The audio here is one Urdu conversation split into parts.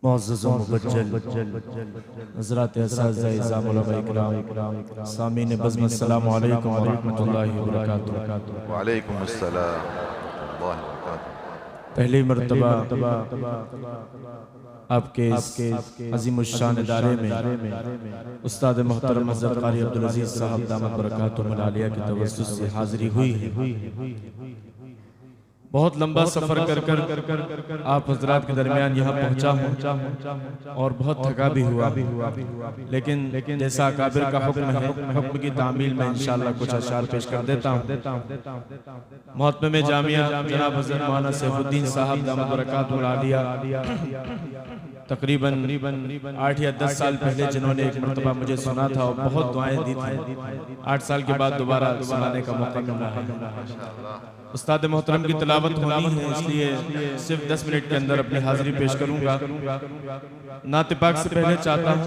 معزز و مبجل حضرات اساتذہ اعزام علماء اکرام سامعین بزم السلام علیکم ورحمۃ اللہ وبرکاتہ۔ وعلیکم السلام ورحمۃ اللہ وبرکاتہ۔ پہلی مرتبہ آپ کے اس عظیم الشان ادارے میں استاد محترم حضرت قاری عبدالعزیز صاحب دامت برکاتہم العالیہ کی توسط سے حاضری ہوئی ہے۔ بہت لمبا سفر کر آپ حضرات کے درمیان یہاں پہنچا ہوں اور بہت تھکا بھی ہوا، لیکن جیسا اکابر کا حکم ہے، حکم کی تعمیل میں انشاءاللہ کچھ اشعار پیش کر دیتا ہوں۔ محتمم جامعہ جناب حضرت مولانا سیف الدین صاحب دامت برکاتہم العالیہ تقریباً 8 یا 10 سال پہلے جنہوں نے ایک مرتبہ مجھے سنا تھا اور بہت دعائیں دی تھیں، 8 سال کے بعد دوبارہ سنانے کا موقع ملا ہے۔ استاد محترم کی تلاوت ہونی ہے، اس لیے صرف 10 منٹ کے اندر اپنی حاضری پیش کروں گا۔ نعت پاک سے پہلے چاہتا ہوں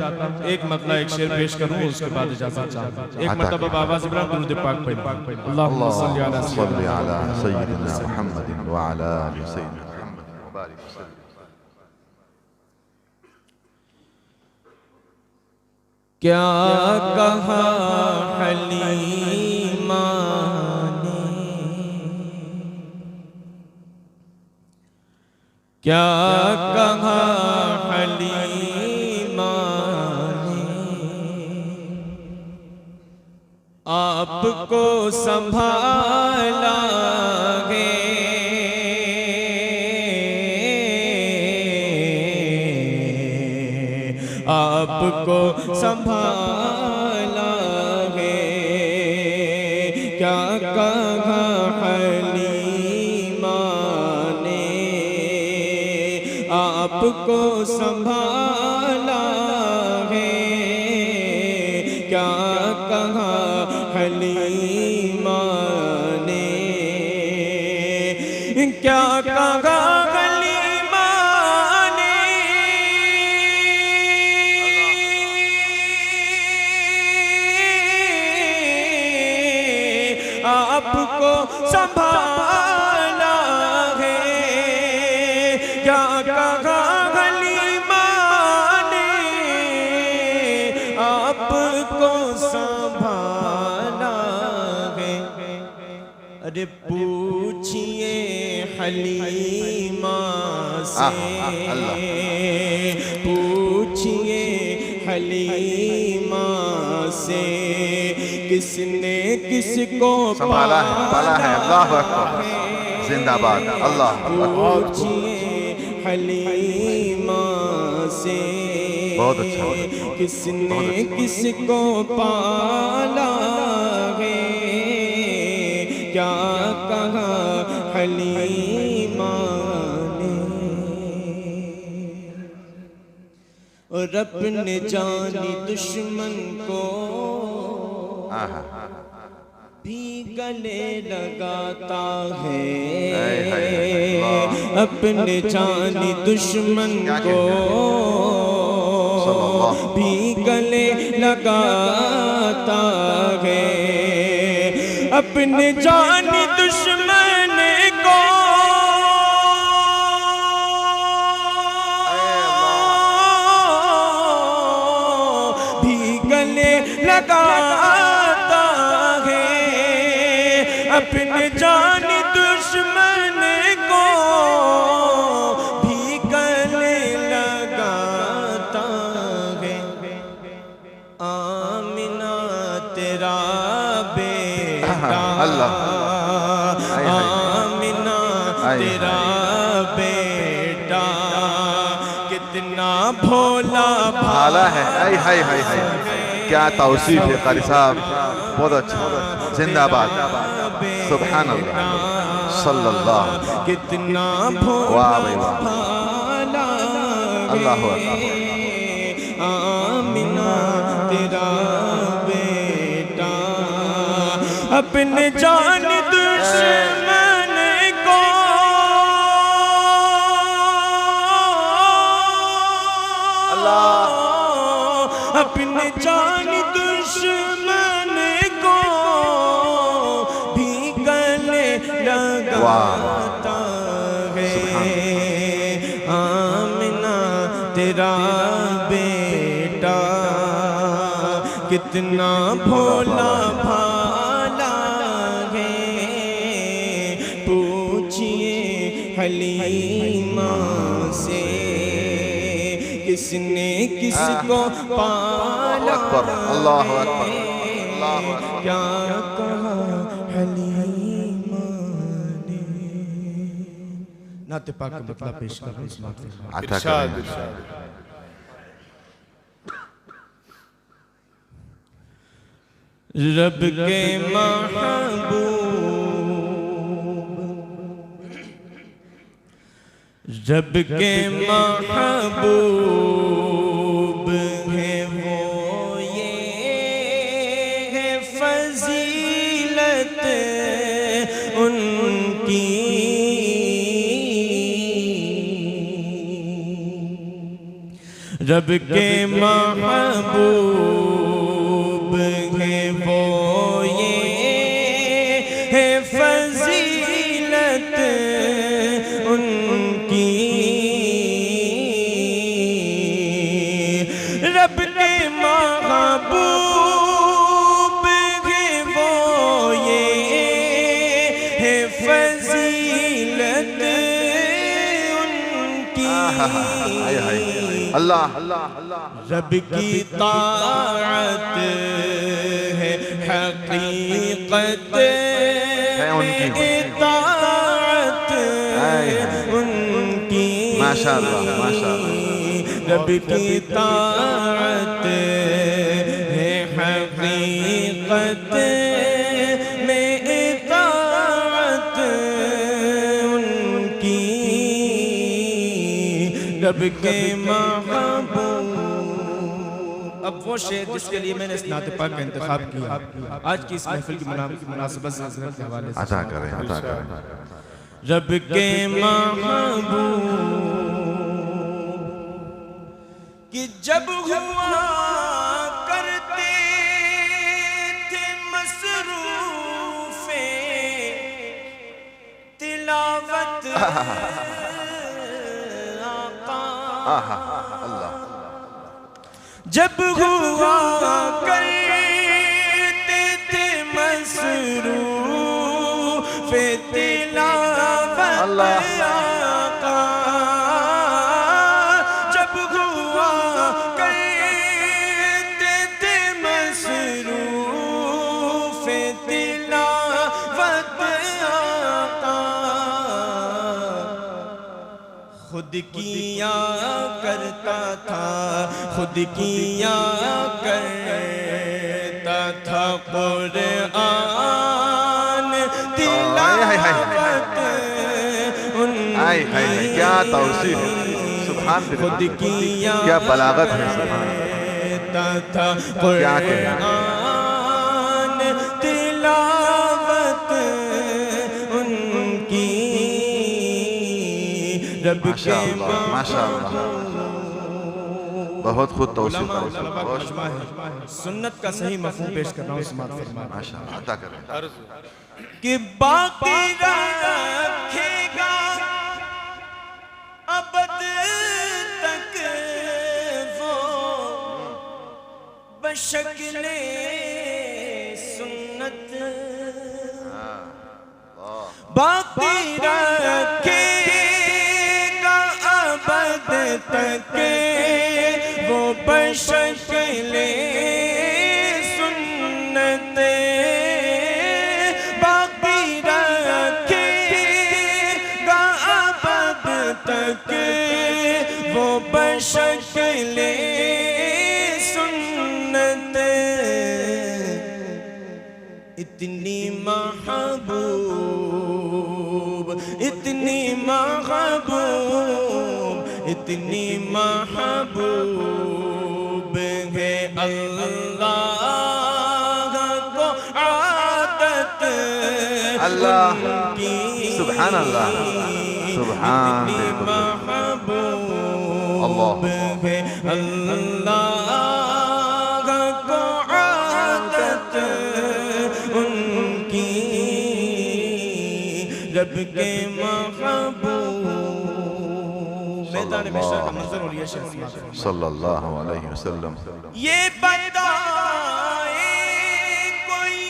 ایک مطلع ایک شعر پیش کروں، اس کے بعد اجازت چاہتا ہوں۔ ایک مرتبہ آواز ابراہیم درود پاک پڑھیں۔ اللہم صلی علی سیدنا محمد وعلی آل سیدنا محمد وبارک وسلم۔ کیا کہا حلیمہ نے، کیا کہا حلیمہ نے، آپ کو سنبھالا گے آپ کو سنبھالا گے، کیا کہا حلیمہ نے، آپ کو سنبھالا گے، کیا کہا حلیمہ نے، کیا کہا آپ کو سنبھالا ہے، کیا کہا حلیمہ نے، آپ کو سنبھالا ہے۔ ارے پوچھئے حلیمہ سے، پوچھئے حلیمہ سے، کس نے کس کو سنبھالا ہے۔ اللہ اکبر، زندہ باد، اللہ اکبر۔ پوچھئے حلیمہ سے، بہت اچھا، کس نے کس کو پالا ہے، کیا کہا حلیمہ نے، اور اپنے جانی دشمن کو بھی گلے لگاتا ہے، اپنے جانی دشمن کو بھی گلے لگاتا ہے، اپنے جانی دشمن کو بھی گلے لگاتا ہے، اپنے جانی دشمن کو بھی گلے لگاتا ہے۔ آمنہ تیرا بیٹا، آمنہ تیرا بیٹا، کتنا بھولا بھالا ہے۔ کیا توصیف ہے قاری صاحب، بہت اچھا، زندہ باد، سبحان اللہ، صلی اللہ، کتنا بھولا بھالا اللہ اکبر۔ آمنہ تیرا بیٹا، اپنے جان دشمن کو اپنے جان دشمن کو بھی گلے لگاتا ہے۔ آمنہ تیرا بیٹا کتنا بھولا بھالا ہے، پوچھئے حلیمہ سے کس نے کس کو پالا اللہ اکبر، اللہ اکبر، کیا کہا حلیمہ نے۔ نعت پاک کا مطلب پیش کر اس بات میں ارشاد ارشاد۔ رب کے محبوب، رب کے محبوب ہے وہ، یہ ہے فضیلت ان کی، رب کے محبوب ہے وہ، یہ ہے فضیلت ان کی، رب کے محبوب ہے وہ، یہ ہے فضیلت ان کی، اللہ رب کی طاعت ہے حقیقت ہے ان کی، اطاعت ان کی، ماشاءاللہ ماشاءاللہ، رب کی طاعت ہے حقیقت میں اطاعت ان کی، رب کے محبوب۔ اب وہ شعر جس کے لیے میں نے اس نعت پاک کا انتخاب کیا آج کی اس محفل کی مناسبت سے حضرت کے حوالے سے عطا کریں عطا کریں۔ رب کے محبوب کہ جب ہوا کرتے تھے مصروف تلاوت اللہ، جب ہوا کرتے تھے مصروف تلاوت آقا، جب ہوا کرتے تھے مصروف تلاوت آقا، خود کیا کرتا تھا، خود کیا کرتا تھا قرآن تلاوت ان کی، کیا توصیف ہے، سبحان اللہ، خود کیا کیا بلاغت ہے، سبحان کرتا تھا قرآن تلاوت ان کی، رب کے ماشاءاللہ ماشاءاللہ، بہت خود توصیف ہے، سنت کا صحیح مفہوم پیش کرنا ہوں، سماعت فرمائیں ماشاءاللہ، عطا کریں۔ کہ باقی رکھے گا ابد تک وہ بشکل سنت، باقی رکھے گا ابد تک وہ بشکل سنت، باقی رکھے گا ابد تک وہ بشکل سنت، اتنی محبوب، اتنی محبوب، اتنی محبوب ہے اللہ کو عادت اللہ، ان کی، سبحان اللہ، سبحان اتنی محبوب اللہ ہے اللہ کو عادت ان کی، رب کے محبوب۔ صلی اللہ علیہ وسلم یہ بتائے کوئی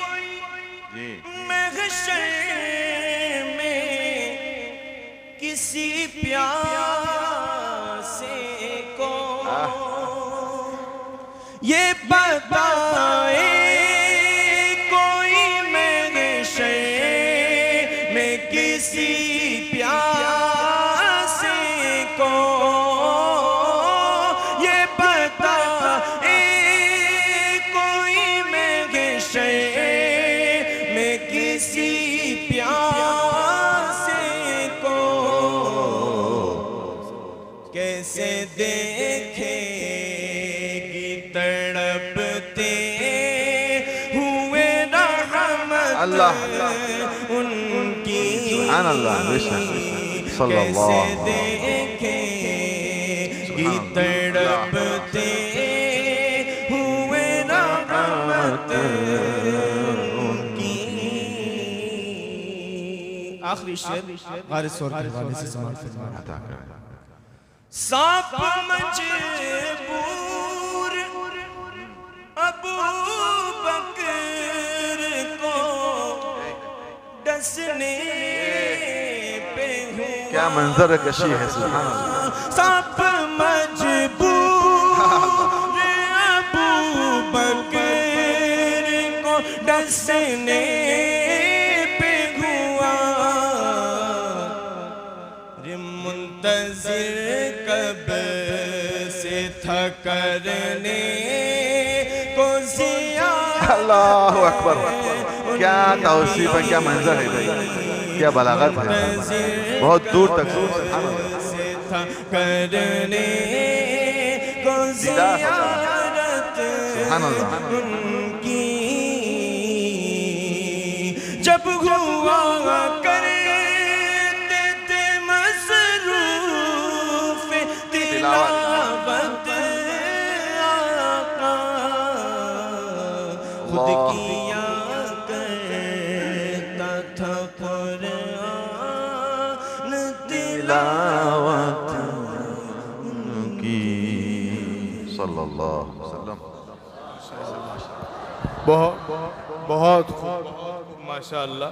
محشر میں کسی پیاسے کو، یہ بتائے کوئی محشر میں کسی پیاسے کو، یہ بتائے کوئی محشر میں کسی پیاسے کو، کیسے دیکھے گی تڑپتے ہوئے رحمت اللہ ان کی، سبحان اللہ صلی اللہ کیسے دیکھے گی تڑپتے ہوئے رحمت ان کی۔ آخری شعر غار سور کے حوالے سے سماعت فرمائیں۔ عطا کریں۔ سانپ مجبور ابو بکر کو ڈسنے پہ ہوا، کیا منظر کشی ہے سبحان اللہ۔ سانپ مجبور ابو بکر کو ڈسنے پہ ہوا، منتظر کب سے تھا کرنے کو زیادہ، اللہ اکبر، کیا توصیف ہے، کیا منظر ہے بھائی، کیا بلاغت ہے، بہت دور تک سے تھا کرنے کو زیارت سبحان اللہ ان کی، جب ہوا کرتے تھے مصروف تلاوت آقا، خود کیا کرتا تھا قرآن تلاوت کی صلی اللہ علیہ وسلم۔ بہت خوب ماشاءاللہ۔